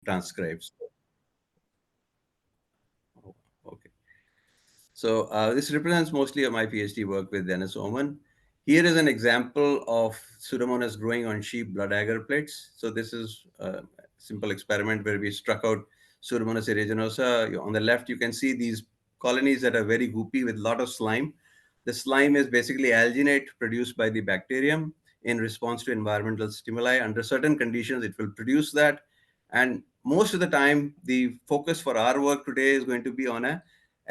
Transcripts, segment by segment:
transcribes. Oh, okay. So this represents mostly of my PhD work with Dennis Oman. Here is an example of Pseudomonas growing on sheep blood agar plates. So this is a simple experiment where we struck out Pseudomonas aeruginosa. On the left, you can see these colonies that are very goopy with a lot of slime. The slime is basically alginate produced by the bacterium in response to environmental stimuli. Under certain conditions, it will produce that. And most of the time, the focus for our work today is going to be on a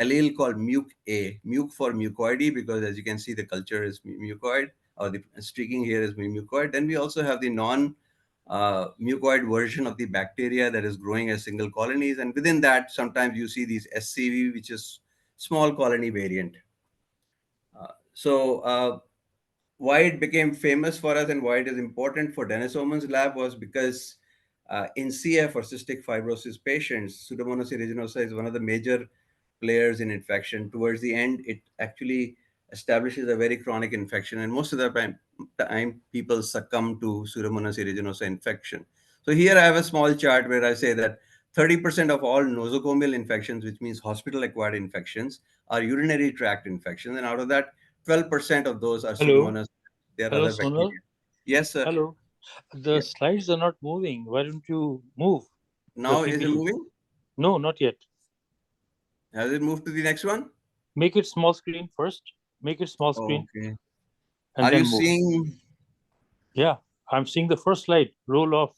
allele called muc-A, muc for mucoidy, because as you can see, the culture is mucoid, or the streaking here is mucoid. Then we also have the non-mucoid version of the bacteria that is growing as single colonies. And within that, sometimes you see these SCV, which is small colony variant. So why it became famous for us and why it is important for Dennis Oman's lab was because in CF or cystic fibrosis patients, Pseudomonas aeruginosa is one of the major players in infection. Towards the end, it actually establishes a very chronic infection, and most of the time people succumb to Pseudomonas aeruginosa infection. So here I have a small chart where I say that 30% of all nosocomial infections, which means hospital-acquired infections, are urinary tract infections, and out of that, 12% of those are Hello. Pseudomonas. There are Hello, other Sonal. bacteria. Yes, sir. Hello. The Yeah. slides are not moving. Why don't you move the Now, is it PPT? moving? No, not yet. Has it moved to the next one? Make it small screen first. Make it small screen Okay. and Are you then move. seeing? Yeah, I'm seeing the first slide. Roll off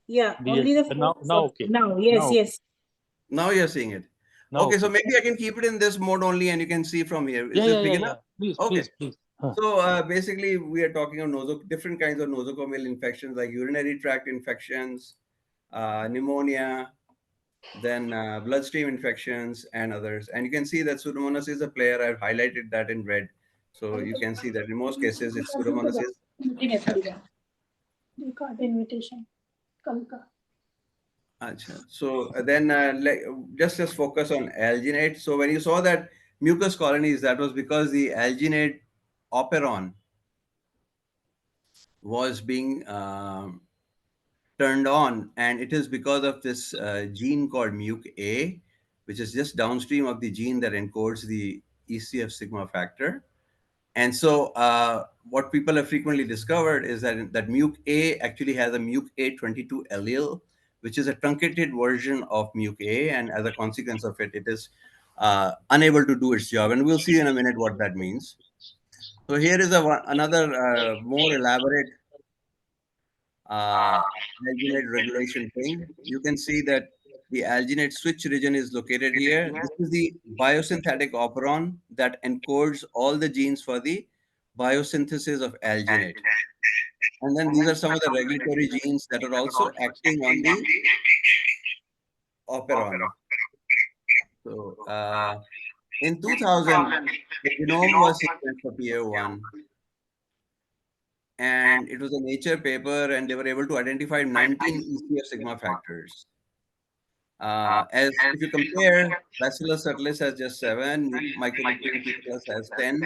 Yeah, the only the now. first Now, one. okay. Now, yes, Now, yes. Now you're seeing it. now, Okay, so okay. maybe I can keep it in this mode only, and you can see from here. Is Yeah, this yeah, big yeah, enough? yeah. Please, Okay. please, please. Huh. So basically, we are talking of different kinds of nosocomial infections like urinary tract infections, pneumonia, then bloodstream infections, and others. And you can see that Pseudomonas is a player. I've highlighted that in red. So you can see that in most cases, it's Pseudomonas is. Invitation. Achha. So then just focus on alginate. So when you saw that mucus colonies, that was because the alginate operon was being turned on, and it is because of this gene called muc-A, which is just downstream of the gene that encodes the ECF sigma factor. And so what people have frequently discovered is that muc-A actually has a muc-A22 allele, which is a truncated version of muc-A, and as a consequence of it, it is unable to do its job. And we'll see in a minute what that means. So here is another more elaborate alginate regulation thing. You can see that the alginate switch region is located here. This is the biosynthetic operon that encodes all the genes for the biosynthesis of alginate. And then these are some of the regulatory genes that are also acting on the operon. So in 2000, the genome was sequenced for PA1, and it was a Nature paper, and they were able to identify 19 ECF sigma factors. As if you compare, Bacillus subtilis has just 7, Mycobacterium tuberculous has 10,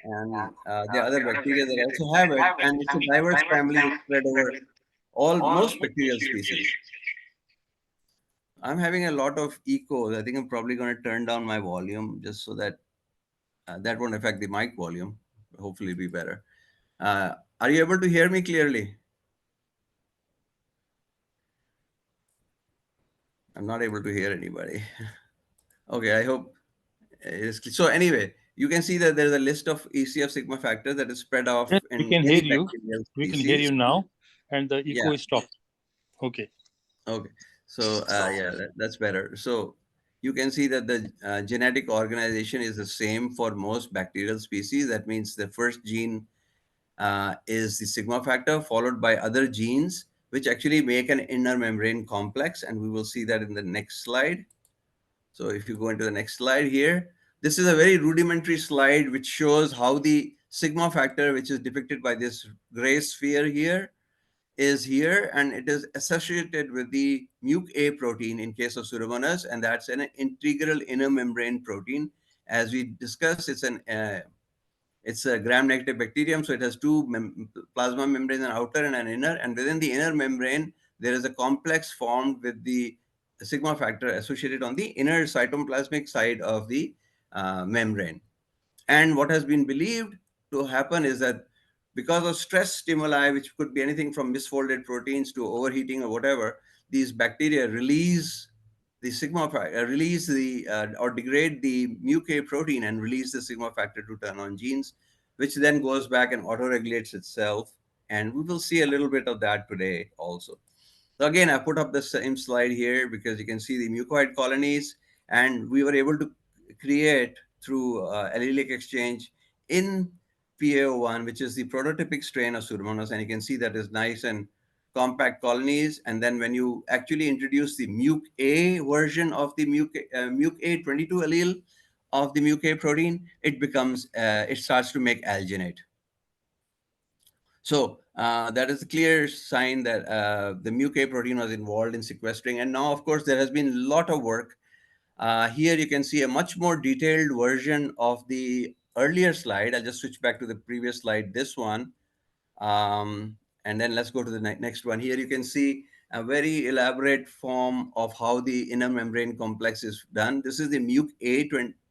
and there are other bacteria that also have it, and it's a diverse family spread over most bacterial species. I'm having a lot of echoes. I think I'm probably going to turn down my volume just so that that won't affect the mic volume. Hopefully, be better. Are you able to hear me clearly? I'm not able to hear anybody. Okay, I hope so. Anyway, you can see that there's a list of ECF sigma factors that is spread off Yes, we in can hear many you. bacterial We can hear species. you now, and the Yeah. echo is stopped. Okay. Okay. So yeah, that's better. So you can see that the genetic organization is the same for most bacterial species. That means the first gene is the sigma factor, followed by other genes, which actually make an inner membrane complex. And we will see that in the next slide. So if you go into the next slide here, this is a very rudimentary slide which shows how the sigma factor, which is depicted by this gray sphere here, is here, and it is associated with the muc-A protein in case of Pseudomonas, and that's an integral inner membrane protein. As we discussed, it's a gram-negative bacterium, so it has two plasma membranes, an outer and an inner. And within the inner membrane, there is a complex formed with the sigma factor associated on the inner cytoplasmic side of the membrane. And what has been believed to happen is that because of stress stimuli, which could be anything from misfolded proteins to overheating or whatever, these bacteria release the release the or degrade the mu-K protein and release the sigma factor to turn on genes, which then goes back and auto-regulates itself. And we will see a little bit of that today also. So again, I put up the same slide here because you can see the mucoid colonies, and we were able to create through allelic exchange in PAO1, which is the prototypic strain of Pseudomonas, and you can see that is nice and compact colonies. And then when you actually introduce the muc-A version of the muc-A22 allele of the muc-A protein, it starts to make alginate. So that is a clear sign that the mu-K protein was involved in sequestering. And now, of course, there has been a lot of work. Here you can see a much more detailed version of the earlier slide. I'll just switch back to the previous slide, this one. Um, and then let's go to the next one. Here you can see a very elaborate form of how the inner membrane complex is done. This is the muc-A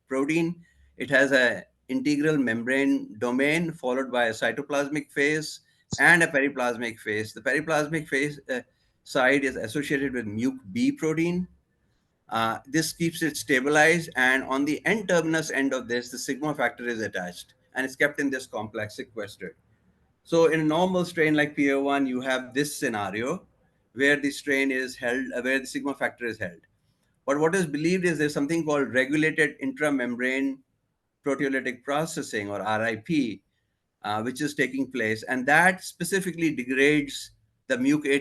protein. It has a integral membrane domain followed by a cytoplasmic phase and a periplasmic phase. The periplasmic phase side is associated with muc-B protein. This keeps it stabilized, and on the N-terminus end of this, the sigma factor is attached, and it's kept in this complex sequestered. So in a normal strain like PO1, you have this scenario where the strain is held, where the sigma factor is held. But what is believed is there's something called regulated intramembrane proteolytic processing, or RIP, which is taking place, and that specifically degrades the muc-A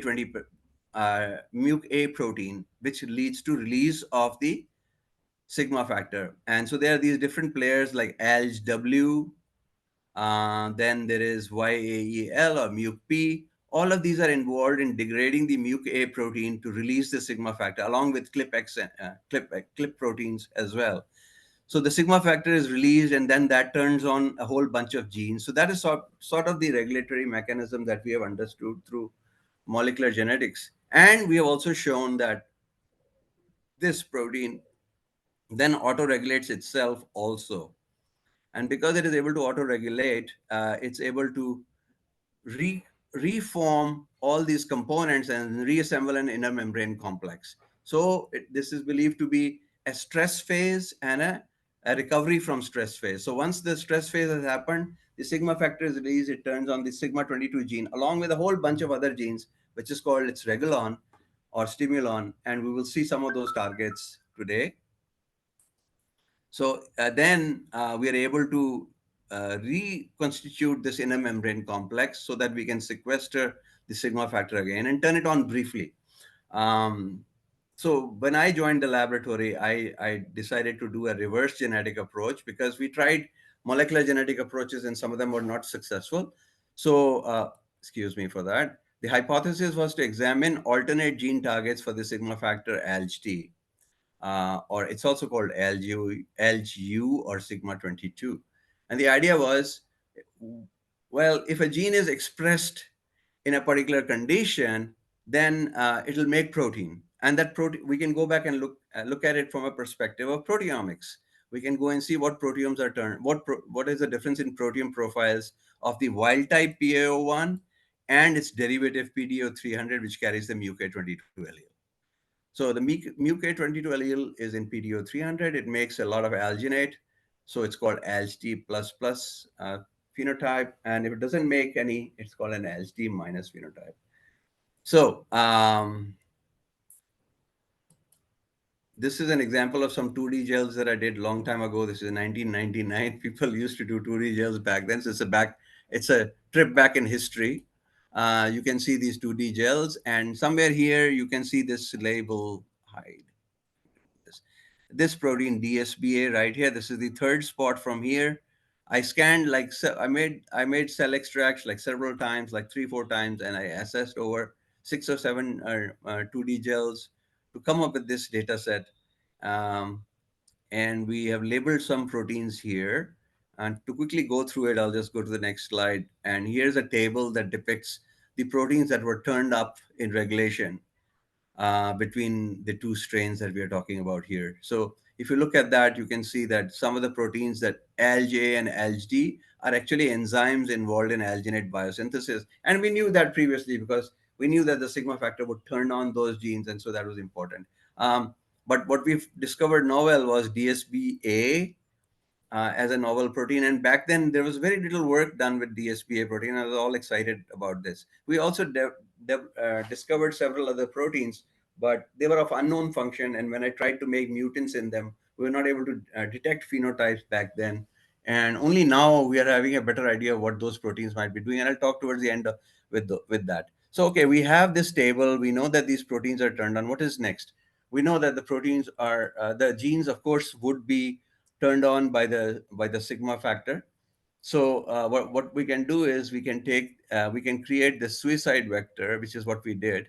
protein, which leads to release of the sigma factor. And so there are these different players like ALGW, then there is YAEL or MUC-P. All of these are involved in degrading the muc-A protein to release the sigma factor, along with CLIP proteins as well. So the sigma factor is released, and then that turns on a whole bunch of genes. So that is sort of the regulatory mechanism that we have understood through molecular genetics. And we have also shown that this protein then auto-regulates itself also. And because it is able to auto-regulate, it's able to re- reform all these components and reassemble an inner membrane complex. So this is believed to be a stress phase and a recovery from stress phase. So once the stress phase has happened, the sigma factor is released, it turns on the sigma 22 gene along with a whole bunch of other genes, which is called its regulon or stimulon. And we will see some of those targets today. So then we are able to reconstitute this inner membrane complex so that we can sequester the sigma factor again and turn it on briefly. Um, so when I joined the laboratory, I decided to do a reverse genetic approach because we tried molecular genetic approaches and some of them were not successful. So, excuse me for that. The hypothesis was to examine alternate gene targets for the sigma factor ALGT, or it's also called LGU or sigma 22. And the idea was, well, if a gene is expressed in a particular condition, then it'll make protein. And that protein, we can go back and look at it from a perspective of proteomics. We can go and see what proteomes are turned, what is the difference in proteome profiles of the wild type PAO1 and its derivative PDO300, which carries the MUK22 allele. So the MUK22 allele is in PDO300. It makes a lot of alginate. So it's called ALGT phenotype. And if it doesn't make any, it's called an ALGT minus phenotype. So this is an example of some 2D gels that I did a long time ago. This is 1999. People used to do 2D gels back then. So it's a trip back in history. You can see these 2D gels, and somewhere here you can see this label hide. This protein DSBA right here. This is the third spot from here. I scanned I made cell extracts like several times, like 3-4 times, and I assessed over 6 or 7 2D gels to come up with this data set. Um, and we have labeled some proteins here. And to quickly go through it, I'll just go to the next slide. And here's a table that depicts the proteins that were turned up in regulation between the two strains that we are talking about here. So if you look at that, you can see that some of the proteins that ALJ and ALGD are actually enzymes involved in alginate biosynthesis. And we knew that previously because we knew that the sigma factor would turn on those genes, and so that was important. But what we've discovered novel was DSBA as a novel protein. And back then, there was very little work done with DSPA protein. I was all excited about this. We also discovered several other proteins, but they were of unknown function. And when I tried to make mutants in them, we were not able to detect phenotypes back then. And only now we are having a better idea of what those proteins might be doing. And I'll talk towards the end with that. So, okay, we have this table. We know that these proteins are turned on. What is next? We know that the proteins are, the genes, of course, would be turned on by the sigma factor. So what we can do is we can create the suicide vector, which is what we did.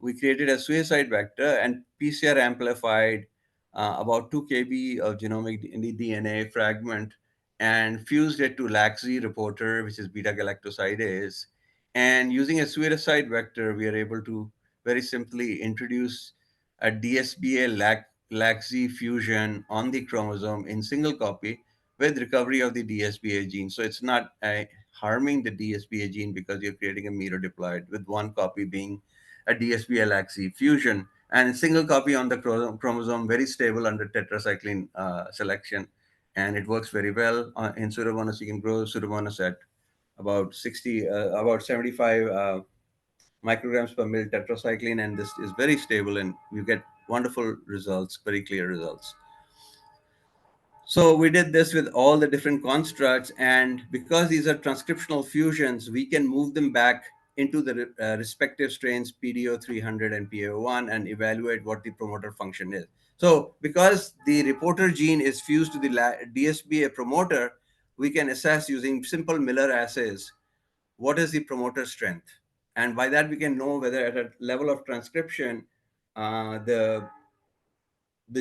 We created a suicide vector and PCR amplified about 2 kb of genomic DNA fragment and fused it to LACZ reporter, which is beta galactosidase. And using a suicide vector, we are able to very simply introduce a DSBA LACZ fusion on the chromosome in single copy with recovery of the DSPA gene. So it's not harming the DSPA gene because you're creating a mirror diploid with one copy being a DSPA LAC fusion and a single copy on the chromosome, very stable under tetracycline selection. And it works very well. In Pseudomonas, you can grow Pseudomonas at about 60, about 75 micrograms per mil tetracycline, and this is very stable, and you get wonderful results, very clear results. So we did this with all the different constructs, and because these are transcriptional fusions, we can move them back into the respective strains PDO 300 and PAO1 and evaluate what the promoter function is. So because the reporter gene is fused to the DSBA promoter, we can assess using simple Miller assays what is the promoter strength. And by that, we can know whether at a level of transcription, the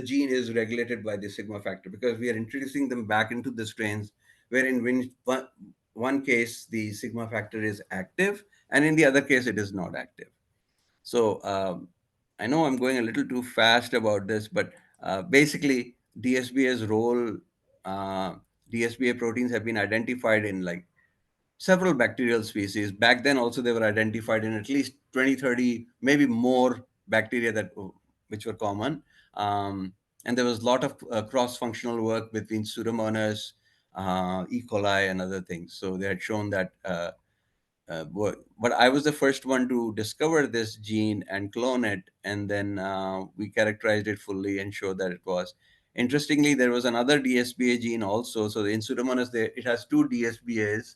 gene is regulated by the sigma factor because we are introducing them back into the strains wherein one case the sigma factor is active and in the other case it is not active. So I know I'm going a little too fast about this, but basically DSBA's role, uh, DSBA proteins have been identified in like several bacterial species. Back then, also, they were identified in at least 20, 30, maybe more bacteria which were common. And there was a lot of cross-functional work between Pseudomonas, E. coli, and other things. So they had shown that. But I was the first one to discover this gene and clone it, and then we characterized it fully and showed that it was. Interestingly, there was another DSBA gene also. So in Pseudomonas, it has two DSBAs.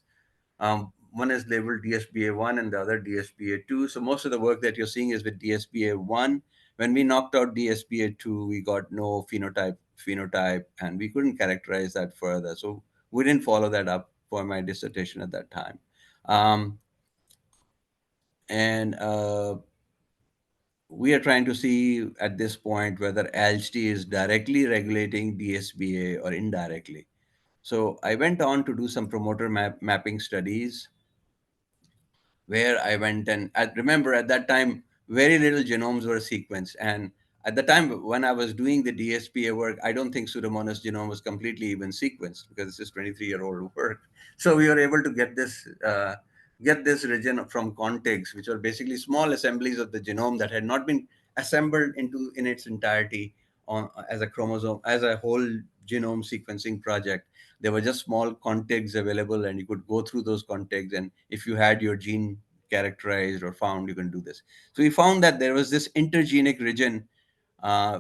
One is labeled DSBA1 and the other DSBA2. So most of the work that you're seeing is with DSBA1. When we knocked out DSBA2, we got no phenotype, and we couldn't characterize that further. So we didn't follow that up for my dissertation at that time. Um, and we are trying to see at this point whether ALGT is directly regulating DSBA or indirectly. So I went on to do some promoter mapping studies where I went and I remember at that time, very little genomes were sequenced. And at the time when I was doing the DSPA work, I don't think Pseudomonas genome was completely even sequenced because this is 23-year-old work. So we were able to get this region from contigs, which are basically small assemblies of the genome that had not been assembled in its entirety as a chromosome, as a whole genome sequencing project. There were just small contigs available, and you could go through those contigs, and if you had your gene characterized or found, you can do this. So we found that there was this intergenic region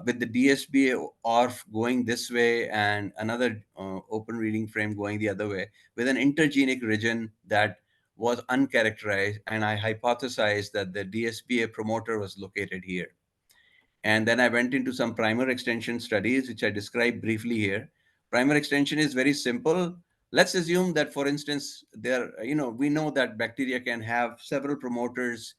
with the DSBA ORF going this way and another open reading frame going the other way, with an intergenic region that was uncharacterized, and I hypothesized that the DSBA promoter was located here. And then I went into some primer extension studies, which I described briefly here. Primer extension is very simple. Let's assume that, for instance, we know that bacteria can have several promoters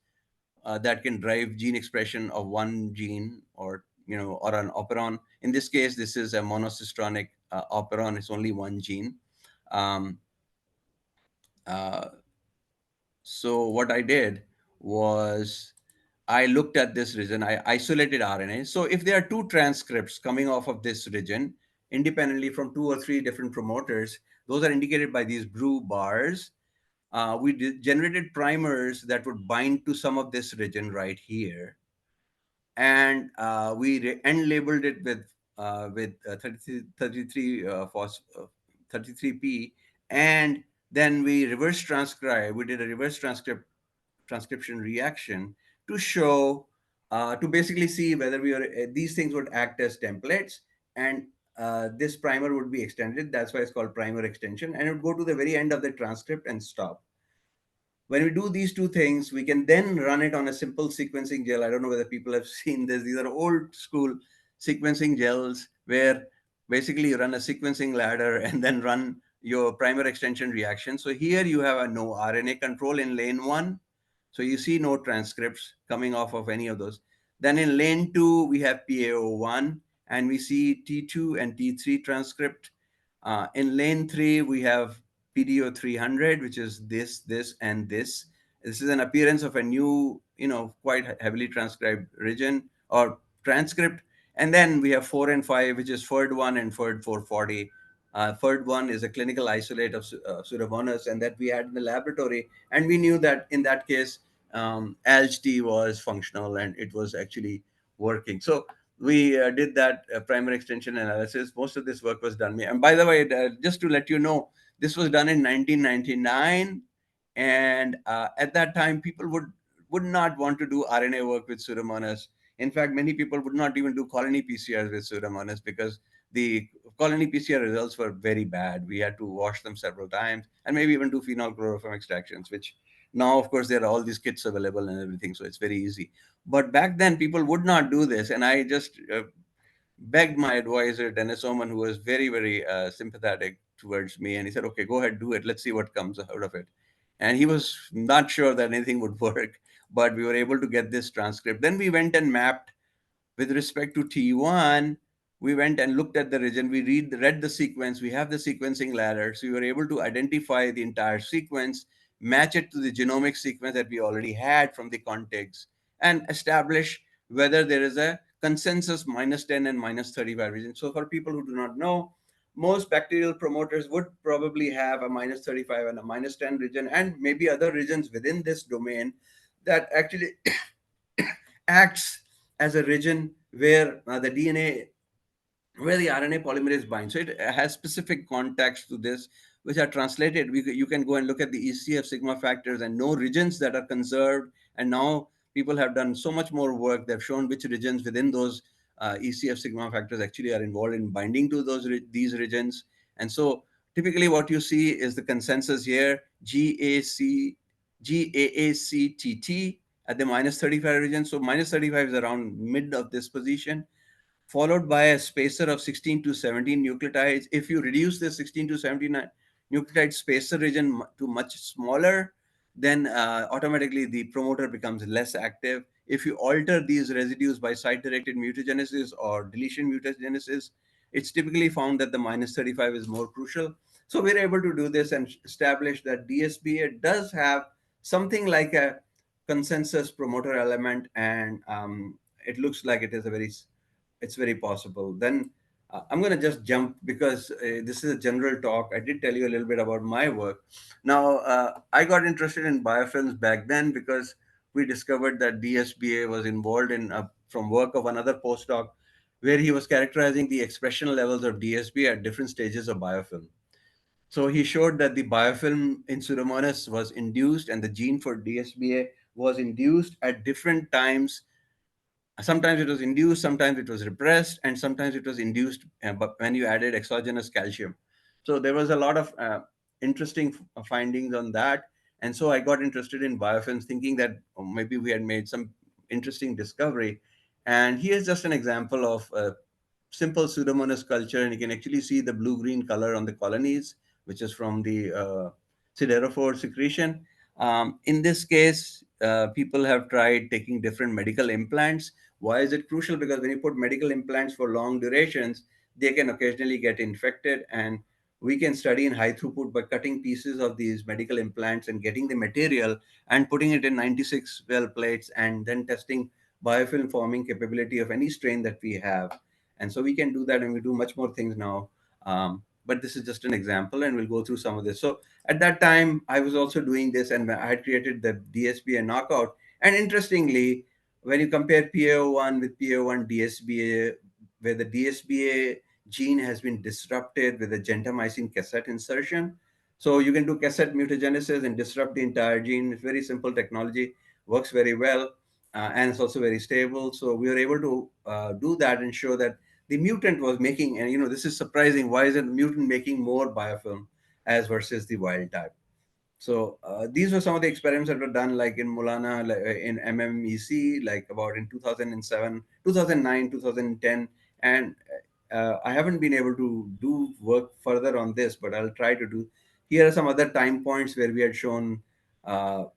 that can drive gene expression of one gene or an operon. In this case, this is a monocystronic operon. It's only one gene. Um, uh, so what I did was I looked at this region, I isolated RNA. So if there are two transcripts coming off of this region independently from two or three different promoters, those are indicated by these blue bars. We generated primers that would bind to some of this region right here, and we end labeled it with 33 33p, and then we reverse transcribe. We did a reverse transcription reaction to show to basically see whether we are these things would act as templates, and this primer would be extended. That's why it's called primer extension, and it would go to the very end of the transcript and stop. When we do these two things, we can then run it on a simple sequencing gel. I don't know whether people have seen this. These are old school sequencing gels where basically you run a sequencing ladder and then run your primer extension reaction. So here you have a no RNA control in lane one. So you see no transcripts coming off of any of those. Then in lane two, we have PAO1, and we see T2 and T3 transcript. In lane three, we have PDO 300, which is this, and this. This is an appearance of a new, quite heavily transcribed region or transcript. And then we have 4 and 5, which is FERD1 and FERD 440. FERD1 is a clinical isolate of Pseudomonas, and that we had in the laboratory. And we knew that in that case, ALG-T was functional and it was actually working. So we did that primer extension analysis. Most of this work was done. And by the way, just to let you know, this was done in 1999, and at that time, people would not want to do RNA work with Pseudomonas. In fact, many people would not even do colony PCRs with Pseudomonas because the colony PCR results were very bad. We had to wash them several times and maybe even do phenol chloroform extractions, which now, of course, there are all these kits available and everything, so it's very easy. But back then, people would not do this, and I just begged my advisor, Dennis Oman, who was very, very sympathetic towards me, and he said, "Okay, go ahead, do it. Let's see what comes out of it." And he was not sure that anything would work, but we were able to get this transcript. Then we went and mapped with respect to T1. We went and looked at the region. We read the sequence. We have the sequencing ladder. So we were able to identify the entire sequence, match it to the genomic sequence that we already had from the contigs, and establish whether there is a consensus -10 and -35 region. So for people who do not know, most bacterial promoters would probably have a -35 and a -10 region, and maybe other regions within this domain that actually acts as a region where the DNA, where the RNA polymerase binds. So it has specific contacts to this, which are translated. You can go and look at the ECF sigma factors and know regions that are conserved. And now people have done so much more work. They've shown which regions within those ECF sigma factors actually are involved in binding to these regions. And so typically what you see is the consensus here, GAACTT at the -35 region. So -35 is around mid of this position, followed by a spacer of 16 to 17 nucleotides. If you reduce the 16 to 17 nucleotide spacer region to much smaller, then automatically the promoter becomes less active. If you alter these residues by site-directed mutagenesis or deletion mutagenesis, it's typically found that the -35 is more crucial. So we're able to do this and establish that DSBA does have something like a consensus promoter element, and it looks like it's very possible. Then I'm going to just jump because this is a general talk. I did tell you a little bit about my work. Now, I got interested in biofilms back then because we discovered that DSBA was involved in from work of another postdoc where he was characterizing the expression levels of DSBA at different stages of biofilm. So he showed that the biofilm in Pseudomonas was induced and the gene for DSBA was induced at different times. Sometimes it was induced, sometimes it was repressed, and sometimes it was induced but when you added exogenous calcium. So there was a lot of interesting findings on that. And so I got interested in biofilms, thinking that maybe we had made some interesting discovery. And here's just an example of simple Pseudomonas culture, and you can actually see the blue-green color on the colonies, which is from the siderophore secretion. In this case, people have tried taking different medical implants. Why is it crucial? Because when you put medical implants for long durations, they can occasionally get infected. And we can study in high throughput by cutting pieces of these medical implants and getting the material and putting it in 96 well plates and then testing biofilm forming capability of any strain that we have. And so we can do that, and we do much more things now. But this is just an example, and we'll go through some of this. So at that time, I was also doing this, and I had created the DSBA knockout. And interestingly, when you compare PAO1 with PAO1 DSBA, where the DSBA gene has been disrupted with a gentamicin cassette insertion. So you can do cassette mutagenesis and disrupt the entire gene. It's very simple technology, works very well, and it's also very stable. So we were able to do that and show that the mutant was making, and this is surprising. Why is it mutant making more biofilm as versus the wild type? So these were some of the experiments that were done, like in Mulana, like, in MMEC, like about in 2007, 2009, 2010. And I haven't been able to do work further on this, but I'll try to do. Here are some other time points where we had shown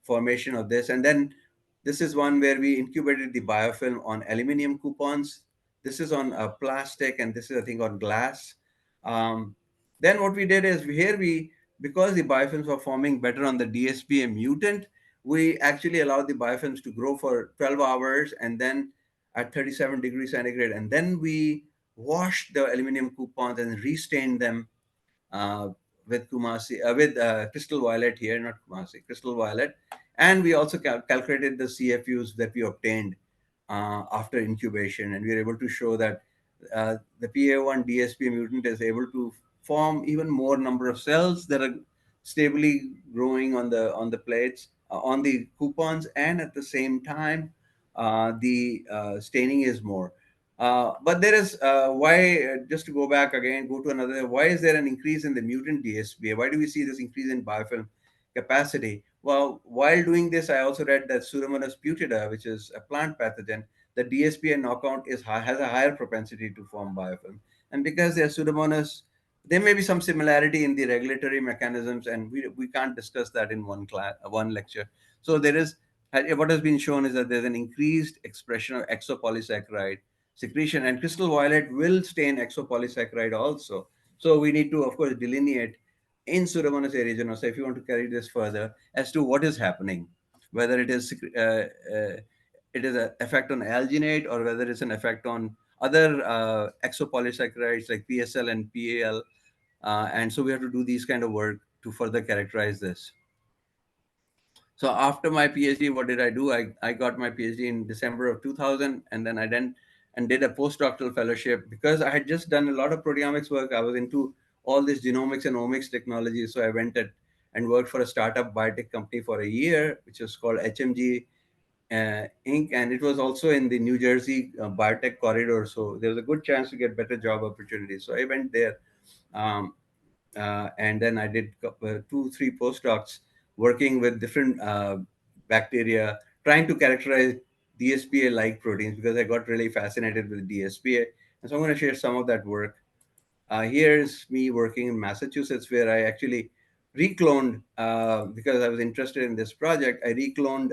formation of this. And then this is one where we incubated the biofilm on aluminum coupons. This is on plastic, and this is, I think, on glass. Um, then what we did is here we, because the biofilms were forming better on the DSPA mutant, we actually allowed the biofilms to grow for 12 hours and then at 37 degrees centigrade. And then we washed the aluminum coupons and restained them uh, with crystal violet here, not Kumasi, crystal violet. And we also calculated the CFUs that we obtained after incubation. And we were able to show that the PA1 DSP mutant is able to form even more number of cells that are stably growing on the plates, on the coupons, and at the same time, the staining is more. But there is just to go back again, go to another. Why is there an increase in the mutant DSPA? Why do we see this increase in biofilm capacity? Well, while doing this, I also read that Pseudomonas putida, which is a plant pathogen, the DSPA knockout has a higher propensity to form biofilm. And because they're Pseudomonas, there may be some similarity in the regulatory mechanisms, and we can't discuss that in one lecture. So there is what has been shown is that there's an increased expression of exopolysaccharide secretion, and crystal violet will stain exopolysaccharide also. So we need to, of course, delineate in Pseudomonas aeruginosa, if you want to carry this further, as to what is happening, whether it is an effect on alginate or whether it's an effect on other exopolysaccharides like PSL and PAL. And so we have to do these kind of work to further characterize this. So after my PhD, what did I do? I got my PhD in December of 2000, and then I did a postdoctoral fellowship because I had just done a lot of proteomics work. I was into all this genomics and omics technology. So I went and worked for a startup biotech company for a year, which was called HMG Inc. And it was also in the New Jersey biotech corridor. So there was a good chance to get better job opportunities. So I went there. Um, and then I did 2, 3 postdocs working with different bacteria, trying to characterize DSPA-like proteins because I got really fascinated with DSPA. And so I'm going to share some of that work. Here's me working in Massachusetts, where I actually recloned, because I was interested in this project, I recloned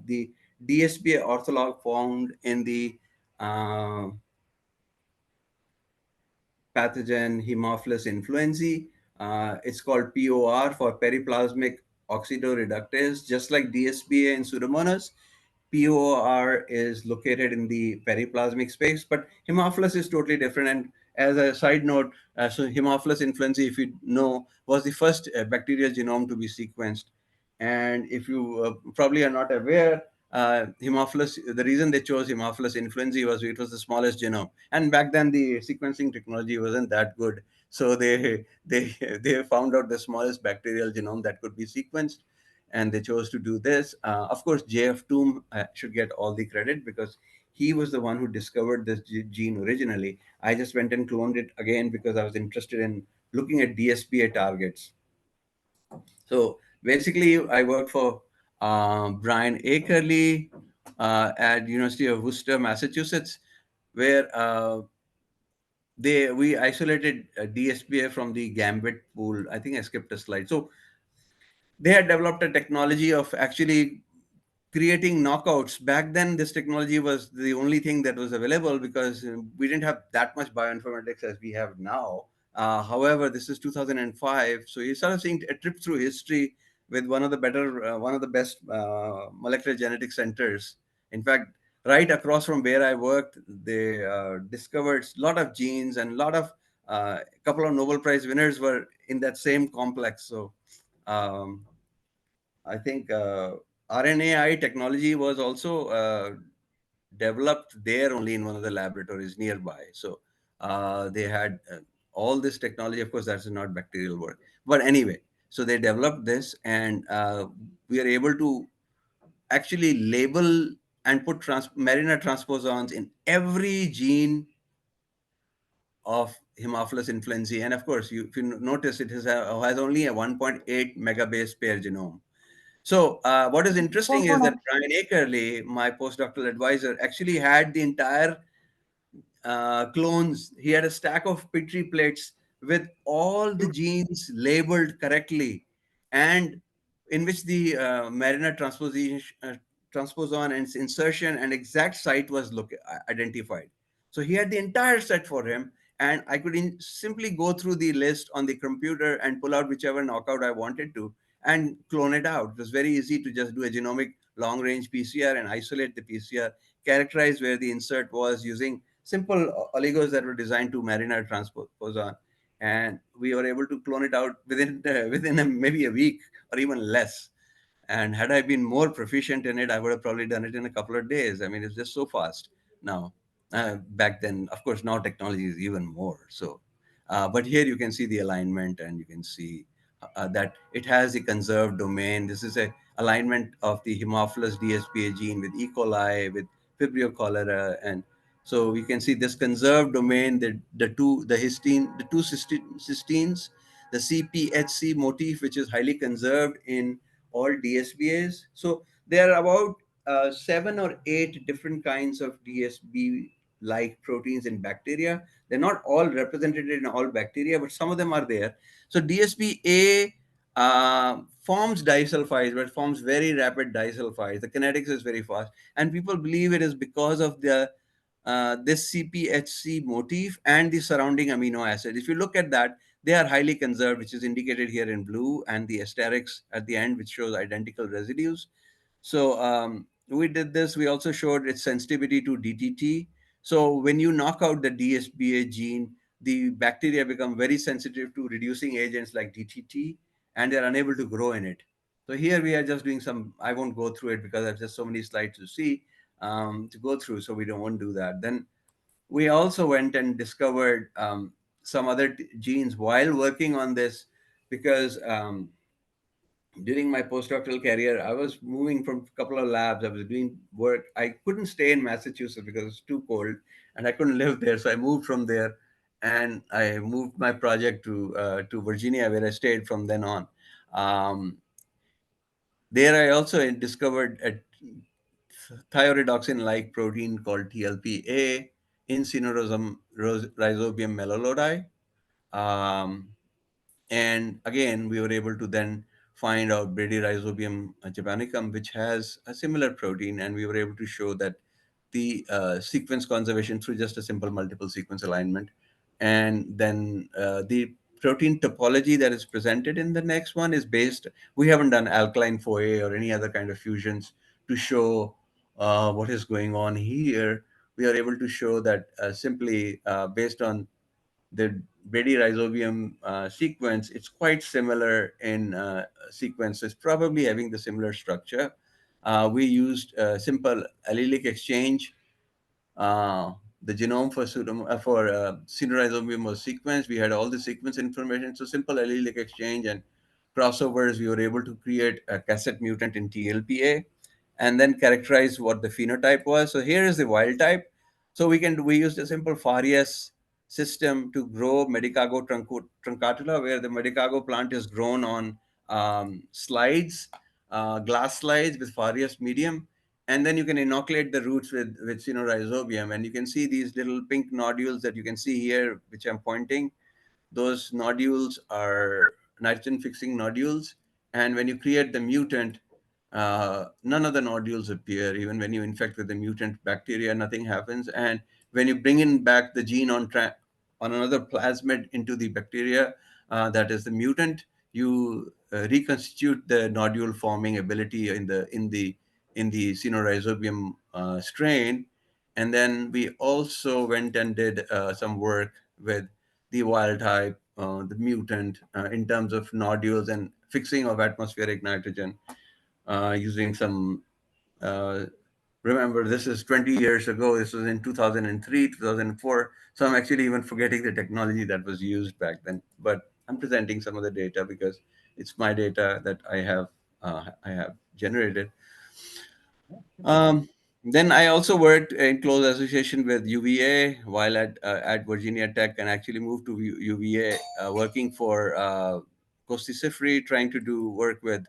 the DSPA ortholog found in the uh, pathogen Haemophilus influenzae. It's called POR for periplasmic oxidoreductase, just like DSBA and Pseudomonas. POR is located in the periplasmic space, but Haemophilus is totally different. And as a side note, so Haemophilus influenzae, if you know, was the first bacterial genome to be sequenced. And if you probably are not aware, Haemophilus, the reason they chose Haemophilus influenzae was it was the smallest genome. And back then, the sequencing technology wasn't that good. So they found out the smallest bacterial genome that could be sequenced, and they chose to do this. Of course, J.F. Toom should get all the credit because he was the one who discovered this gene originally. I just went and cloned it again because I was interested in looking at DSPA targets. So basically, I worked for Brian Akerley at University of Worcester, Massachusetts, where we isolated DSPA from the Gambit pool. I think I skipped a slide. So they had developed a technology of actually creating knockouts. Back then, this technology was the only thing that was available because we didn't have that much bioinformatics as we have now. However, this is 2005, so you're sort of seeing a trip through history with one of the best molecular genetic centers. In fact, right across from where I worked, they discovered a lot of genes, and a lot of a couple of Nobel Prize winners were in that same complex. So um, I think RNAi technology was also developed there only in one of the laboratories nearby. So they had all this technology. Of course, that's not bacterial work. But anyway, so they developed this, and we are able to actually label and put marina transposons in every gene of Haemophilus influenzae. And of course, if you notice, has only a 1.8 megabase pair genome. So what is interesting is that Brian Akerley, my postdoctoral advisor, actually had the entire clones. He had a stack of Petri plates with all the genes labeled correctly, and in which the Mariner transposon and its insertion and exact site was identified. So he had the entire set for him, and I could simply go through the list on the computer and pull out whichever knockout I wanted to and clone it out. It was very easy to just do a genomic long range PCR and isolate the PCR, characterize where the insert was using simple oligos that were designed to marinate transposon, and we were able to clone it out within maybe a week or even less. And had I been more proficient in it, I would have probably done it in a couple of days. I mean, it's just so fast now. Back then, of course, now technology is even more. So, but here you can see the alignment, and you can see that it has a conserved domain. This is a alignment of the Haemophilus DSPA gene with E. coli, with Vibrio cholera, and so we can see this conserved domain, the two cysteines, the CPHC motif, which is highly conserved in all DSBAs. So there are about 7 or 8 different kinds of DSB-like proteins in bacteria. They're not all represented in all bacteria, but some of them are there. So DSBA forms disulfides, but forms very rapid disulfides. The kinetics is very fast, and people believe it is because of this CPHC motif and the surrounding amino acid. If you look at that, they are highly conserved, which is indicated here in blue, and the asterisk at the end, which shows identical residues. So we did this. We also showed its sensitivity to DTT. So when you knock out the DSBA gene, the bacteria become very sensitive to reducing agents like DTT, and they're unable to grow in it. So here we are just doing some, I won't go through it because there's just so many slides to see, to go through, so we don't want to do that. Then we also went and discovered some other genes while working on this, because during my postdoctoral career, I was moving from a couple of labs. I was doing work. I couldn't stay in Massachusetts because it's too cold, and I couldn't live there. So I moved from there, and I moved my project to Virginia, where I stayed from then on. Um, there, I also discovered a thioredoxin-like protein called TLPA in Rhizobium mellolodi. Um, and again, we were able to then find out Bradyrhizobium japonicum, which has a similar protein, and we were able to show that the sequence conservation through just a simple multiple sequence alignment. And then the protein topology that is presented in the next one is based, we haven't done alkaline foa or any other kind of fusions to show what is going on here. We are able to show that simply based on the Brady-Rhizobium sequence, it's quite similar in sequence. It's probably having the similar structure. We used simple allelic exchange. Uh, the genome for Pseudoryzobium was sequenced. We had all the sequence information. So simple allelic exchange and crossovers, we were able to create a cassette mutant in TLPA and then characterize what the phenotype was. So here is the wild type. So we used a simple Farias system to grow Medicago truncatula, where the Medicago plant is grown on slides, glass slides with Farias medium, and then you can inoculate the roots with Rhizobium, and you can see these little pink nodules that you can see here, which I'm pointing. Those nodules are nitrogen fixing nodules, and when you create the mutant, none of the nodules appear. Even when you infect with the mutant bacteria, nothing happens. And when you bring in back the gene on track on another plasmid into the bacteria, that is the mutant, you reconstitute the nodule forming ability in the Xenorhizobium strain. And then we also went and did some work with the wild type, the mutant, in terms of nodules and fixing of atmospheric nitrogen, using some. Uh, Remember, this is 20 years ago. This was in 2003, 2004. So I'm actually even forgetting the technology that was used back then. But I'm presenting some of the data because it's my data that I have generated. Um, then I also worked in close association with UVA while at Virginia Tech, and actually moved to UVA, working for Costi Sifri, trying to do work with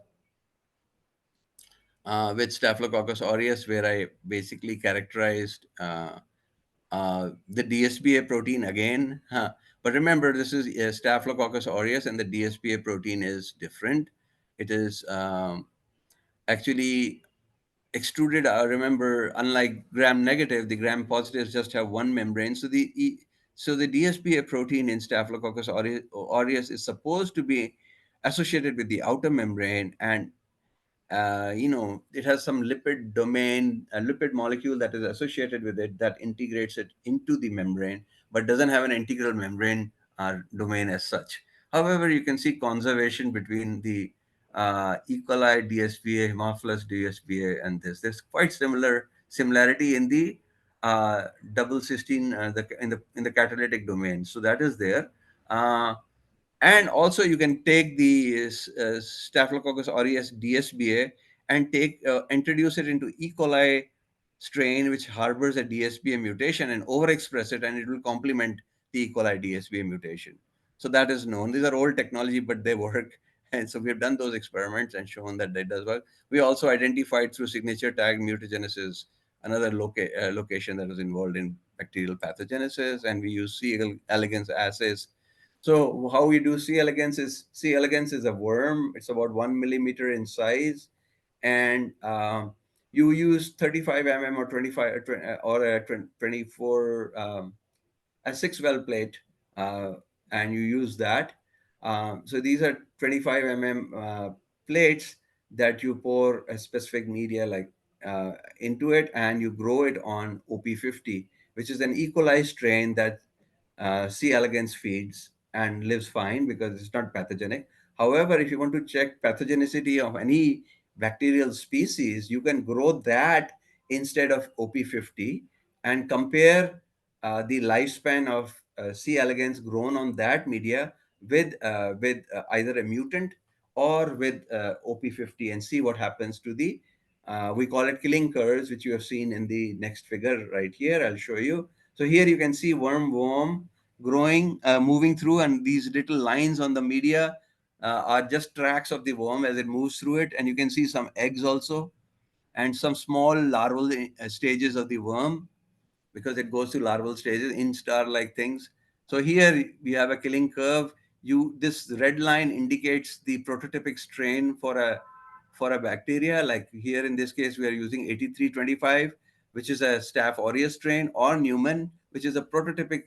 Staphylococcus aureus, where I basically characterized the DSPA protein again. Huh. But remember, this is Staphylococcus aureus, and the DSPA protein is different. It is actually extruded. Remember, unlike gram negative, the gram positives just have one membrane. So the DSPA protein in Staphylococcus aureus is supposed to be associated with the outer membrane, and it has some lipid domain, a lipid molecule that is associated with it that integrates it into the membrane, but doesn't have an integral membrane domain as such. However, you can see conservation between the E. coli DSPA, Haemophilus DSPA, and this. There's quite similarity in the double cysteine, in the catalytic domain. So that is there. Uh, and also you can take the Staphylococcus aureus DSBA and introduce it into E. coli strain which harbors a DSBA mutation and overexpress it, and it will complement the E. coli DSBA mutation. So that is known. These are old technology, but they work. And so we have done those experiments and shown that it does work. We also identified through signature tag mutagenesis another location that was involved in bacterial pathogenesis, and we use C. elegans assays. So how we do C. elegans is, C. elegans is a worm. It's about 1 millimeter in size, and you use 35 or 25 or a 24 a 6 well plate, uh, and you use that. So these are 25 plates that you pour a specific media like into it, and you grow it on OP50, which is an E. coli strain that C. elegans feeds and lives fine because it's not pathogenic. However, if you want to check pathogenicity of any bacterial species, you can grow that instead of OP50 and compare the lifespan of C. elegans grown on that media with either a mutant or with OP50, and see what happens to the we call it killing curves, which you have seen in the next figure right here. I'll show you. So here you can see worm growing, moving through, and these little lines on the media are just tracks of the worm as it moves through it, and you can see some eggs also, and some small larval stages of the worm, because it goes through larval stages, instar like things. So here we have a killing curve. This red line indicates the prototypic strain for a bacteria. Like here in this case, we are using 8325, which is a Staph aureus strain, or Newman, which is a prototypic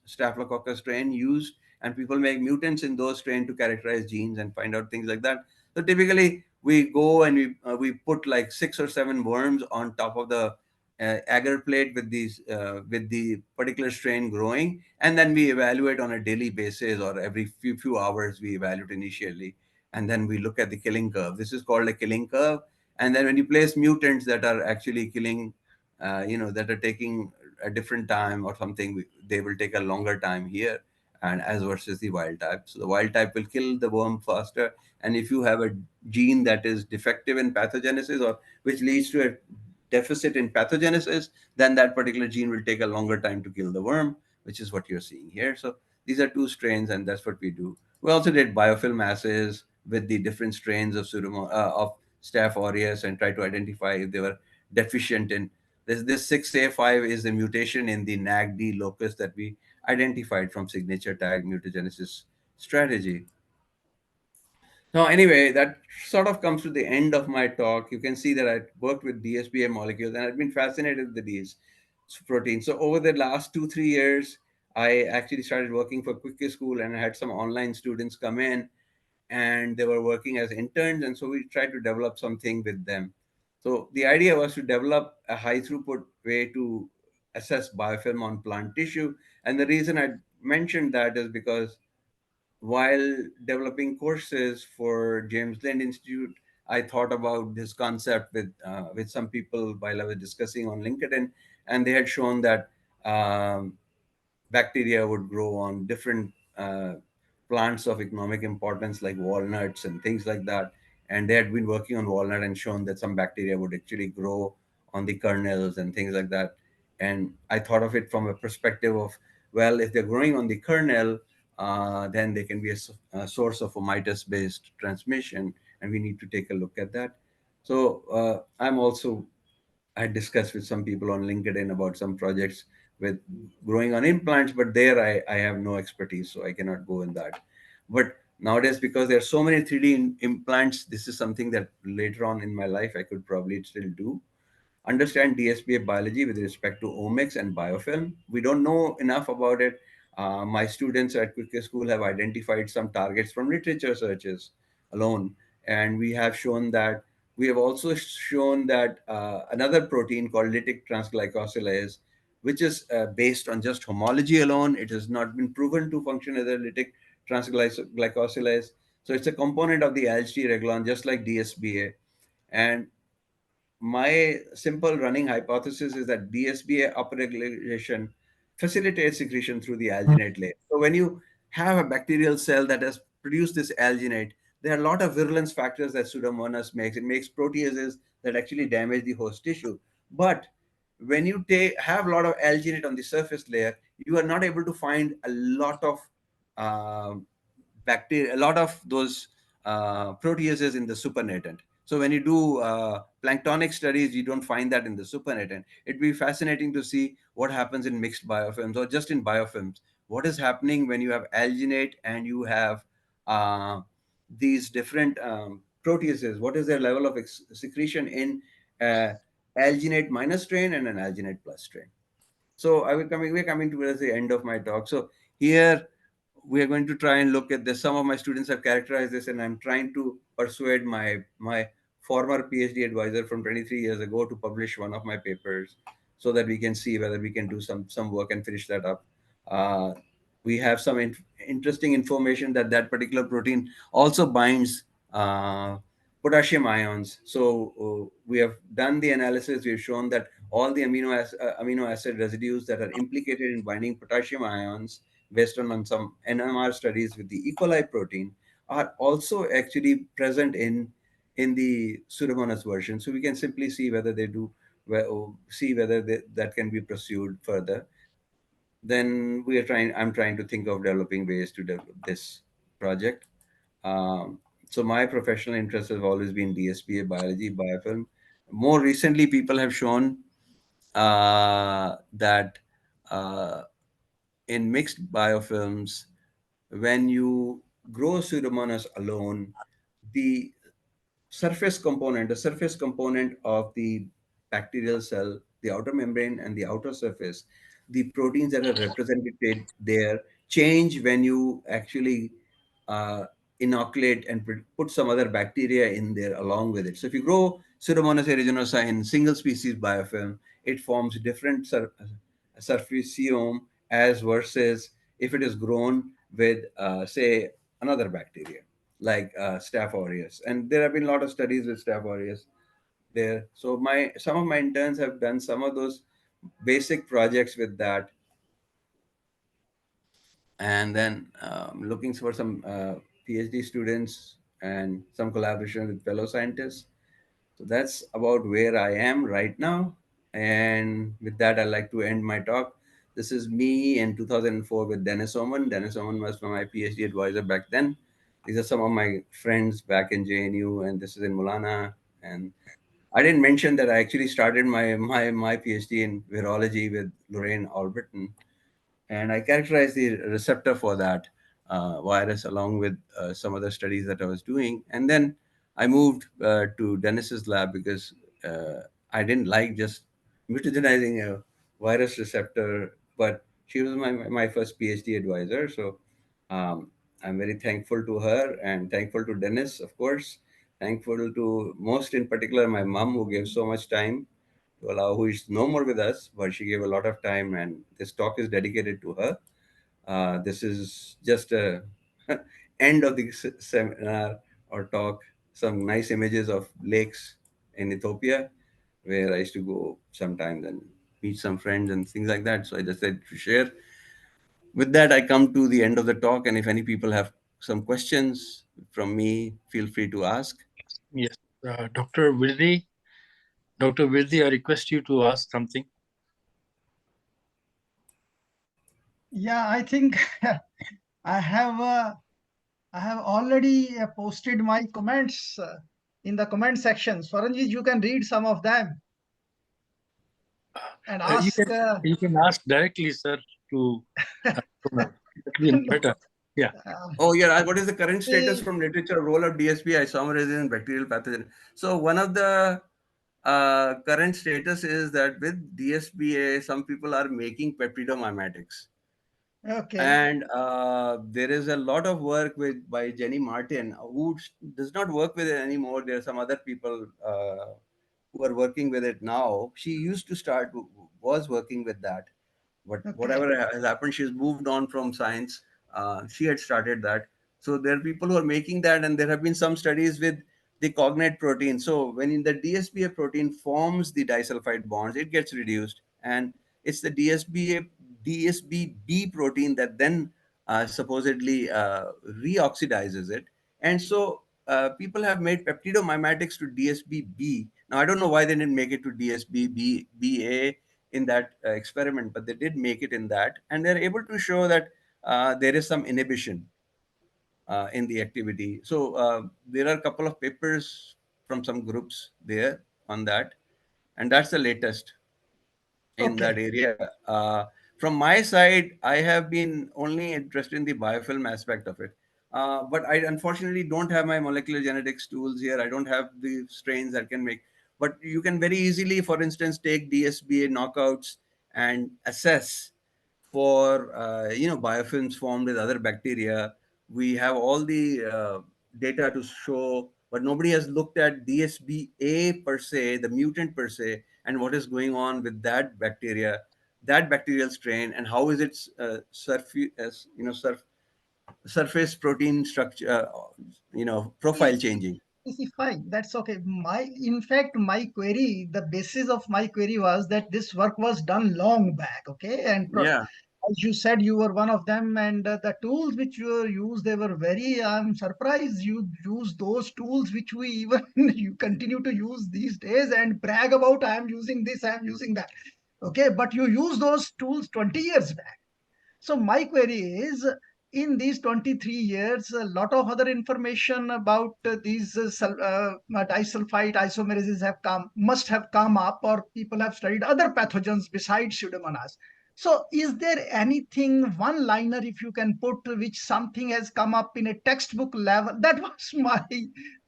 Staphylococcus strain used, and people make mutants in those strains to characterize genes and find out things like that. So typically, we go and we put like 6 or 7 worms on top of the agar plate with the particular strain growing, and then we evaluate on a daily basis, or every few hours we evaluate initially, and then we look at the killing curve. This is called a killing curve. And then when you place mutants that are actually killing, that are taking a different time or something, they will take a longer time here, and as versus the wild type. So the wild type will kill the worm faster, and if you have a gene that is defective in pathogenesis, or which leads to a deficit in pathogenesis, then that particular gene will take a longer time to kill the worm, which is what you're seeing here. So these are 2 strains, and that's what we do. We also did biofilm assays with the different strains of of Staph aureus, and try to identify if they were deficient in this 6A5 is the mutation in the NAGD locus that we identified from signature tag mutagenesis strategy. Now, anyway, that sort of comes to the end of my talk. You can see that I worked with DSPA molecules, and I've been fascinated with these proteins. So over the last 2, 3 years, I actually started working for Quick School, and I had some online students come in, and they were working as interns, and so we tried to develop something with them. So the idea was to develop a high throughput way to assess biofilm on plant tissue. And the reason I mentioned that is because while developing courses for James Lind Institute, I thought about this concept with some people while I was discussing on LinkedIn, and they had shown that um, bacteria would grow on different plants of economic importance like walnuts and things like that. And they had been working on walnut and shown that some bacteria would actually grow on the kernels and things like that. And I thought of it from a perspective of, well, if they're growing on the kernel, then they can be a source of a mitis-based transmission, and we need to take a look at that. So I discussed with some people on LinkedIn about some projects with growing on implants, but there I have no expertise, so I cannot go in that. But nowadays, because there are so many 3D implants, this is something that later on in my life I could probably still do. Understand DSPA biology with respect to omics and biofilm. We don't know enough about it. My students at Quick School have identified some targets from literature searches alone, and we have also shown that another protein called lytic transglycosylase, which is based on just homology alone. It has not been proven to function as a lytic transglycosylase. So it's a component of the ALG regulon, just like DSBA. And my simple running hypothesis is that DSBA upregulation facilitates secretion through the alginate layer. So when you have a bacterial cell that has produced this alginate, there are a lot of virulence factors that Pseudomonas makes. It makes proteases that actually damage the host tissue. But when you have a lot of alginate on the surface layer, you are not able to find a lot of um bacteria, a lot of those proteases in the supernatant. So when you do planktonic studies, you don't find that in the supernatant. It'd be fascinating to see what happens in mixed biofilms or just in biofilms. What is happening when you have alginate and you have uh, these different proteases? What is their level of secretion in uh, alginate minus strain and an alginate plus strain? So we're coming towards the end of my talk. So here we are going to try and look at this. Some of my students have characterized this, and I'm trying to persuade my former PhD advisor from 23 years ago to publish one of my papers, so that we can see whether we can do some work and finish that up. Uh, we have some interesting information that that particular protein also binds potassium ions. So we have done the analysis. We've shown that all the amino acid residues that are implicated in binding potassium ions based on some NMR studies with the E. coli protein are also actually present in the Pseudomonas version. So we can simply see whether they do, see whether that can be pursued further. Then I'm trying to think of developing ways to develop this project. Um, so my professional interest has always been DSPA, biology, biofilm. More recently, people have shown that uh, in mixed biofilms, when you grow Pseudomonas alone, the the surface component of the bacterial cell, the outer membrane and the outer surface, the proteins that are represented there change when you actually uh, inoculate and put some other bacteria in there along with it. So if you grow Pseudomonas aeruginosa in single species biofilm, it forms different surfaceome as versus if it is grown with, say, another bacteria like Staph aureus. And there have been a lot of studies with Staph aureus there. So some of my interns have done some of those basic projects with that, and then looking for some PhD students and some collaboration with fellow scientists. So that's about where I am right now. And with that, I'd like to end my talk. This is me in 2004 with Dennis Oman. Dennis Oman was my PhD advisor back then. These are some of my friends back in JNU, and this is in Mulana. And I didn't mention that I actually started my PhD in virology with Lorraine Alberton, and I characterized the receptor for that virus along with some other studies that I was doing. And then I moved to Dennis's lab because I didn't like just mutagenizing a virus receptor, but She was my first PhD advisor. So I'm very thankful to her and thankful to Dennis, of course. Thankful to most in particular my mom, who gave so much time to allow, who is no more with us, but she gave a lot of time, and this talk is dedicated to her. This is just a end of the seminar or talk. Some nice images of lakes in Ethiopia, where I used to go sometimes and meet some friends and things like that. So I just said to share. With that, I come to the end of the talk, and if any people have some questions from me, feel free to ask. Yes. Dr. Virdi, Dr. Virdi, I request you to ask something. Yeah, I think I have uh, I have already posted my comments in the comment section. Swaranjit, you can read some of them and You ask. can you can ask directly, sir, to Kumar. That'll be No, better. Yeah. Oh, yeah. What is the current status see, from literature, role of DSP isomerases in bacterial pathogen? So one of the current status is that with DSPA, some people are making peptidomimetics. okay, And there is a lot of work with by Jenny Martin, who does not work with it anymore. There are some other people who are working with it now. She used to start, was working with that, but okay, whatever has happened, she's moved on from science. She had started that. So there are people who are making that, and there have been some studies with the cognate protein. So when in the DSPA protein forms the disulfide bonds, it gets reduced, and it's the DSBB protein that then supposedly reoxidizes it. And so people have made peptidomimetics to DSBB. Now I don't know why they didn't make it to DSBBA in that experiment, but they did make it in that, and they're able to show that there is some inhibition in the activity. So there are a couple of papers from some groups there on that, and that's the latest in okay, that area. From my side, I have been only interested in the biofilm aspect of it. But I unfortunately don't have my molecular genetics tools here. I don't have the strains that can make. But you can very easily, for instance, take DSBA knockouts and assess for biofilms formed with other bacteria. We have all the data to show, but nobody has looked at DSBA per se, the mutant per se, and what is going on with that bacteria, that bacterial strain, and how is its surface protein structure, profile see, changing. fine. That's okay. In fact, my query, the basis of my query was that this work was done long back. Okay, and Yeah, as you said, you were one of them, and the tools which you used, they were very. I'm surprised you use those tools which we even you continue to use these days and brag about. I am using this, I am using that. Okay, but you use those tools 20 years back. So my query is, in these 23 years, a lot of other information about these disulfide isomerases must have come up, or people have studied other pathogens besides Pseudomonas. So is there anything, one liner, if you can put, which something has come up in a textbook level? That was my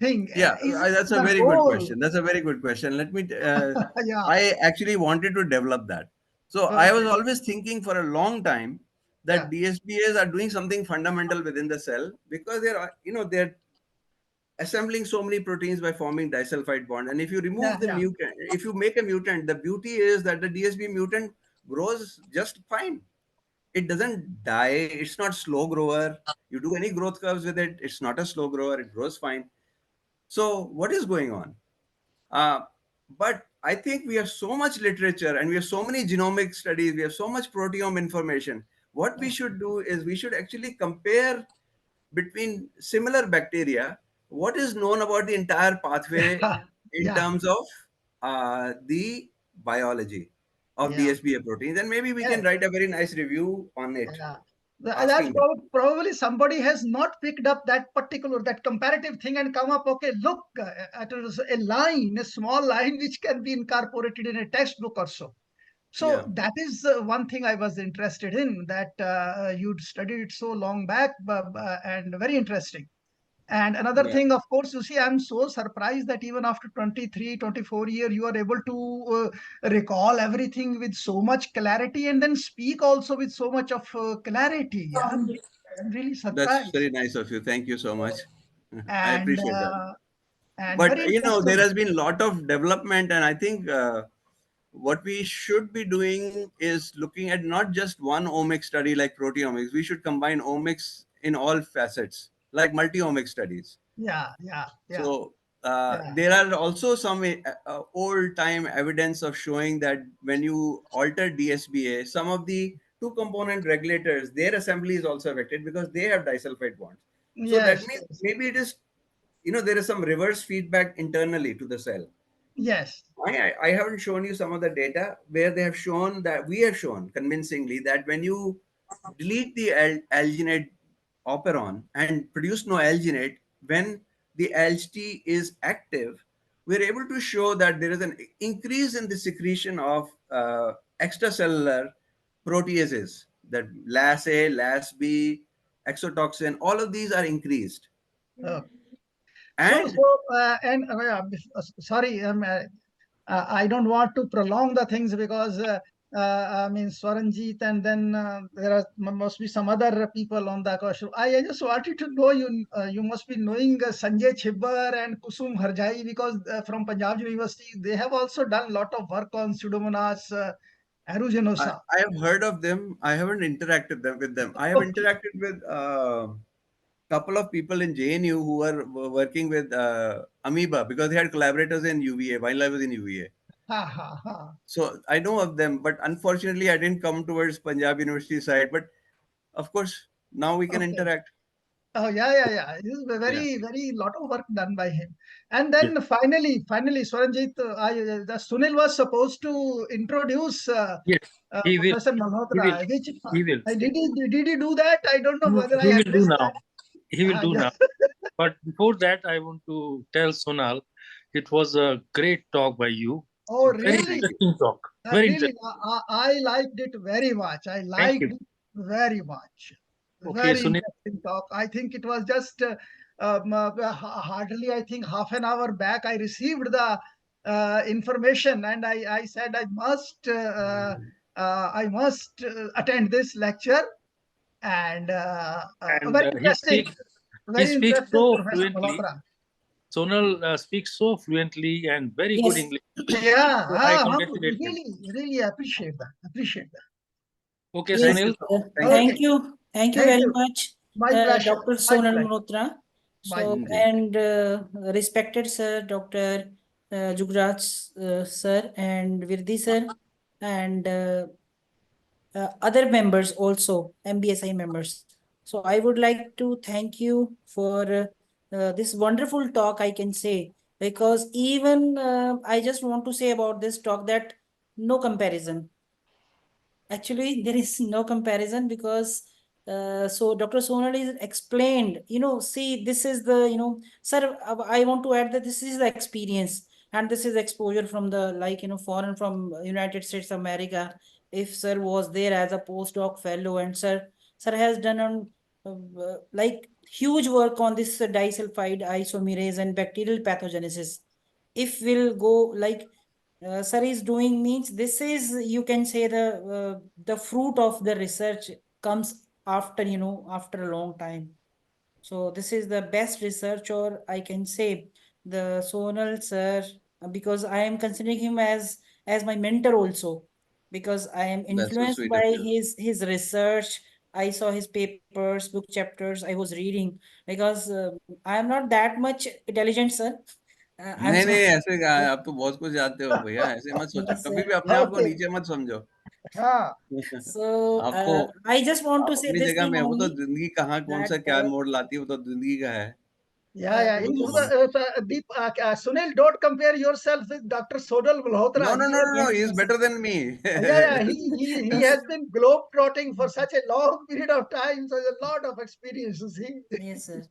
thing. yeah, Is it that's a the very good whole? question. That's a very good question. Let me. Yeah, I actually wanted to develop that. So I was okay, always thinking for a long time yeah, that DSPAs are doing something fundamental within the cell, because they're assembling so many proteins by forming disulfide bond. And if you yeah, remove the yeah, mutant, if you make a mutant, the beauty is that the DSP mutant grows just fine. It doesn't die. It's not slow grower. You do any growth curves with it, it's not a slow grower. It grows fine. So what is going on? Uh, but I think we have so much literature and we have so many genomic studies. We have so much proteome information. What we should do is we should actually compare between similar bacteria, what is known about the entire pathway yeah, in yeah, terms of the biology of yeah. DSPA proteins, and maybe we can Yeah. write a very nice review on it, Yeah. That's asking them. probably somebody has not picked up that comparative thing and come up, okay, look, at a line, a small line which can be incorporated in a textbook or so. So Yeah. that is one thing I was interested in, that you'd studied it so long back, and very interesting. And another Yeah. thing, of course, you see, I'm so surprised that even after 23, 24 years, you are able to recall everything with so much clarity and then speak also with so much of clarity. Yeah, I'm really That's surprised. very nice of you. Thank you so much. I And appreciate that. very But there interesting. has been a lot of development, and I think what we should be doing is looking at not just one omic study like proteomics. We should combine omics in all facets, like multi-omic studies. Yeah, yeah, yeah, So yeah. there are also some old-time evidence of showing that when you alter DSBA, some of the two-component regulators, their assembly is also affected because they have disulfide bonds. So that Yes, means yes, maybe it is, there is some reverse feedback internally to the cell. yes. I haven't shown you some of the data where they have shown that we have shown convincingly that when you delete the alginate operon and produce no alginate, when the ALGT is active, we're able to show that there is an increase in the secretion of extracellular proteases, that LAS A, LAS B, exotoxin, all of these are increased. Uh, so, And so, and sorry, I don't want to prolong the things because I mean Swaranjit, and then there are must be some other people on the question. I just wanted to know you. You must be knowing Sanjay Chibbar and Kusum Harjai because from Punjab University they have also done a lot of work on Pseudomonas aeruginosa. I have heard of them. I haven't interacted with them. I have Okay. interacted with a couple of people in JNU who were working with Amoeba because they had collaborators in UVA while I was in UVA. Ha ha ha. So I know of them, but unfortunately, I didn't come towards Punjab University side. But of course, now we can Okay. interact. Oh yeah, yeah, yeah. This is a Yeah. very, very lot of work done by him. And Yes, then finally, Swaranjit, the Sunil was supposed to introduce yes, he will. Professor He will. Malhotra. Which He will. did he do that? I don't know No, whether I he had will do missed that. now. He will do Yeah. now. But before that, I want to tell Sonal, it was a great talk by you. Oh, Very really? Thank you. interesting talk. Very Really, interesting. I liked it very much. I Thank liked you. it very much. Okay, Very Sunil. interesting talk. I think it was just hardly, I think, half an hour back. I received the information, and I said I must attend this lecture. And And very interesting, he very speaks interesting, so Professor fluently. Malhotra. Sonal speaks so fluently and very good Yes. English. Yeah, So I congratulate him. really, really appreciate that. Appreciate that. Okay, Thank Yes. you Sunil. so much. Thank you. Okay, Thank you. Thank you thank very you. much, My pleasure. Dr. My Sonal pleasure. Malhotra. My So, pleasure. Indeed. and respected sir, Dr. Jugraj sir, and Virdi sir, and other members also, MBSI members. So, I would like to thank you for this wonderful talk, I can say, because even I just want to say about this talk that no comparison. Actually, there is no comparison because so Dr. Sonal is explained, see, this is the, sir, I want to add that this is the experience and this is exposure from the, like, foreign from United States of America. If sir was there as a postdoc fellow and sir has done on like huge work on this disulfide isomerase and bacterial pathogenesis. If we'll go like sir is doing means this is, you can say, the fruit of the research comes after, after a long time. So this is the best research, or I can say the Sonal sir, because I am considering him as my mentor also, because I am That's so influenced sweet of by you. his research. I saw his papers, book chapters I was reading, because I am not that much intelligent, sir. I'm नहीं नहीं sorry. ऐसे कहा, आप तो बहुत कुछ जानते हो भैया, ऐसे मत सोचो, Yes, कभी sir. भी अपने आप को Okay. नीचे मत समझो. हाँ. So आपको I just want आप to say अपनी this जगह thing में, वो तो only जिंदगी कहाँ कौन सा that क्या मोड़ लाती है, वो तो जिंदगी का है. Yeah, yeah. वो तो yes, Deep, Sunil, don't compare yourself with Dr. Sonal no Malhotra. no He no is, no no, he is yes, better than me. yeah, yeah. He has been globe-trotting for such a long period of time, such a lot of experiences. yes, sir.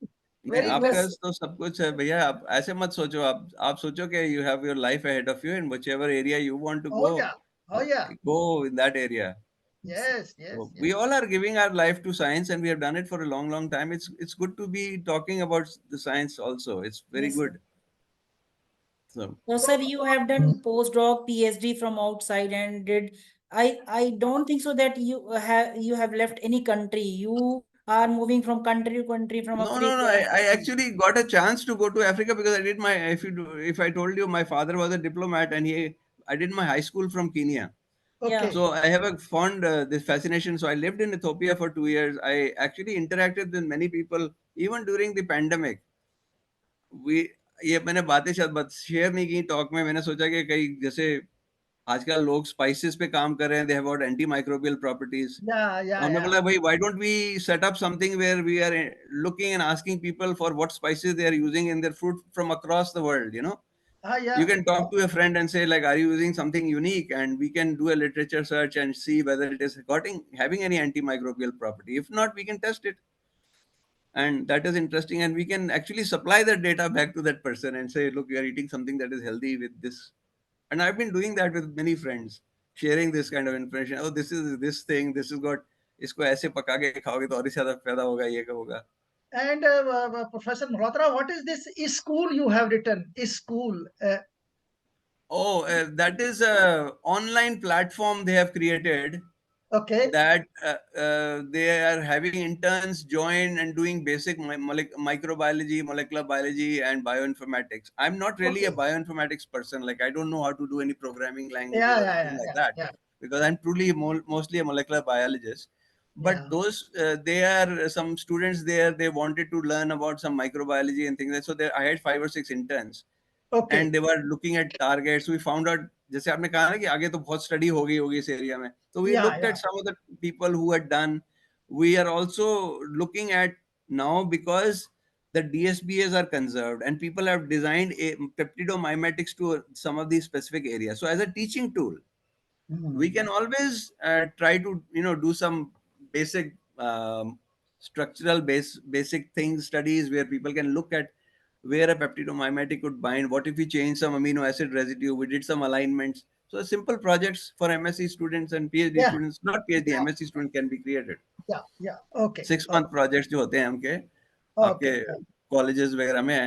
नहीं, Very आपका impressive. Because तो सब कुछ है भैया. आप ऐसे मत सोचो. आप सोचो कि you have your life ahead of you, and whichever area you want to Oh go, yeah, oh yeah. go in that area. Yes, yes, So yes. we all are giving our life to science, and we have done it for a long, long time. It's good to be talking about the science also. It's very Yes, sir. good. So So, So, sir, you have done postdoc, PhD from outside, and did I don't think so that you have left any country. You are moving from country to country, from no, no, no. Africa. I actually got a chance to go to Africa because I did my. If I told you, my father was a diplomat, and I did my high school from Kenya. Yeah, okay. So I have a fond this fascination. So I lived in Ethiopia for 2 years. I actually interacted with many people even during the pandemic. We ये मैंने बातें शायद share नहीं की talk में. मैंने सोचा कि कहीं जैसे आजकल लोग स्पाइसेस पे काम कर रहे हैं, they have got anti microbial properties. Yeah, तो yeah, हमने yeah. बोला भाई why don't we set up something where we are looking and asking people for what spices they are using in their food from across the world, you know. You Yeah. can talk to a friend and say like, are you using something unique, and we can do a literature search and see whether it is having any antimicrobial property. If not, we can test it, and that is interesting, and we can actually supply that data back to that person and say, look, you are eating something that is healthy with this. And I've been doing that with many friends, sharing this kind of information. Oh, this is this thing, this has got, इसको ऐसे पका के खाओगे तो और ही ज्यादा फायदा होगा, ये होगा. And Professor Malhotra, what is this school you have written? School. Oh, that is a online platform they have created, Okay. that they are having interns join and doing basic microbiology, molecular biology, and bioinformatics. I'm not really a Okay. bioinformatics person. Like, I don't know how to do any programming languages Yeah, or yeah, anything yeah, like yeah, that, yeah, because I'm truly mostly a molecular biologist. yeah. But those they are some students there. They wanted to learn about some microbiology and things. So there, I had 5 or 6 interns, Okay. and they were looking at targets. We found out, जैसे आपने कहा ना कि आगे तो बहुत study हो गई होगी इस एरिया में, so we Yeah, looked yeah. at some of the people who had done. We are also looking at now, because the DSBAs are conserved and people have designed a peptidomimetics to some of these specific areas. So as a teaching tool, we Hmm. can always try to do some basic structural basic things, studies where people can look at where a peptidomimetic could bind. What if we change some amino acid residue? We did some alignments. So simple projects for MSc students and PhD Yeah, students, not PhD, yeah, MSc student, can be created. yeah, yeah. Okay. 6 month projects जो होते हैं हमके आपके Okay. Colleges वगैरह में,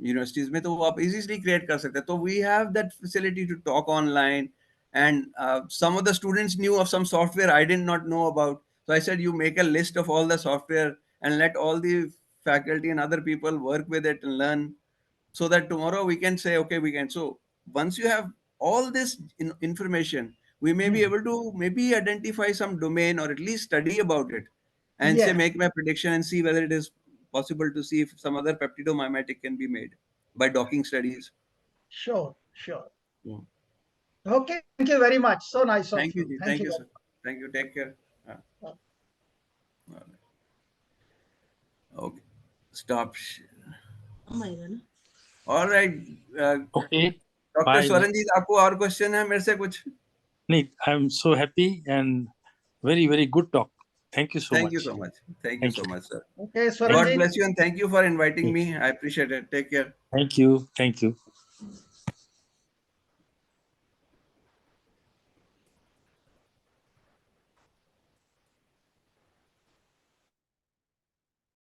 universities में, तो वो आप इजीली क्रिएट कर सकते हैं. तो we have that facility to talk online. And some of the students knew of some software I did not know about. So I said, you make a list of all the software and let all the faculty and other people work with it and learn, so that tomorrow we can say, okay, we can. So once you have all this information, we may be Hmm. able to maybe identify some domain, or at least study about it, and say, Yeah. make my prediction and see whether it is possible to see if some other peptidomimetic can be made by docking studies. Sure. Sure. So, Okay. Thank you very much. So nice of thank you you. ji. Thank Thank you you, very sir. Thank you, take care. much. Okay, stop. Oh my God. All right, Okay. Doctor Bye. स्वरनजीत, आपको और question है मेरे से कुछ? Nee, I'm so happy and very, very good talk. Thank you so Thank you much. so much. Thank you Thank so you. much, sir. Okay, God Swaranjit. bless you, and thank you for inviting me. I appreciate it. Take care. Thank you. Thank you.